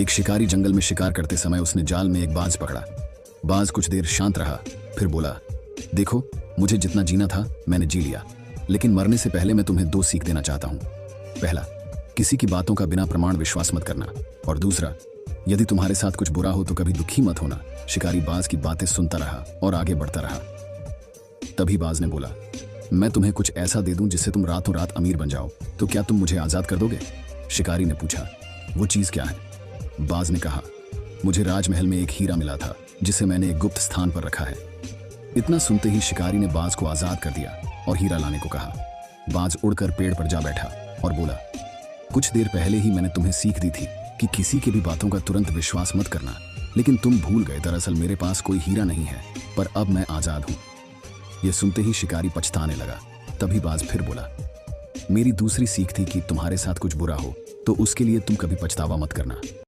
एक शिकारी जंगल में शिकार करते समय उसने जाल में एक बाज पकड़ा। बाज कुछ देर शांत रहा, फिर बोला, देखो, मुझे जितना जीना था मैंने जी लिया, लेकिन मरने से पहले मैं तुम्हें 2 सीख देना चाहता हूं। पहला, किसी की बातों का बिना प्रमाण विश्वास मत करना, और दूसरा, यदि तुम्हारे साथ कुछ बुरा हो तो कभी दुखी मत होना। शिकारी बाज की बातें सुनता रहा और आगे बढ़ता रहा। तभी बाज ने बोला, मैं तुम्हें कुछ ऐसा दे दूं जिससे तुम रातों रात अमीर बन जाओ, तो क्या तुम मुझे आजाद कर दोगे? शिकारी ने पूछा, वो चीज क्या है? बाज ने कहा, मुझे राजमहल में एक हीरा मिला था जिसे मैंने एक गुप्त स्थान पर रखा है। इतना सुनते ही शिकारी ने बाज को आजाद कर दिया और हीरा लाने को कहा। बाज उड़कर पेड़ पर जा बैठा और बोला, कुछ देर पहले ही मैंने तुम्हें सीख दी थी कि किसी की भी बातों का तुरंत विश्वास मत करना, लेकिन तुम भूल गए। दरअसल मेरे पास कोई हीरा नहीं है, पर अब मैं आजाद हूं। यह सुनते ही शिकारी पछताने लगा। तभी बाज फिर बोला, मेरी दूसरी सीख थी कि तुम्हारे साथ कुछ बुरा हो तो उसके लिए तुम कभी पछतावा मत करना।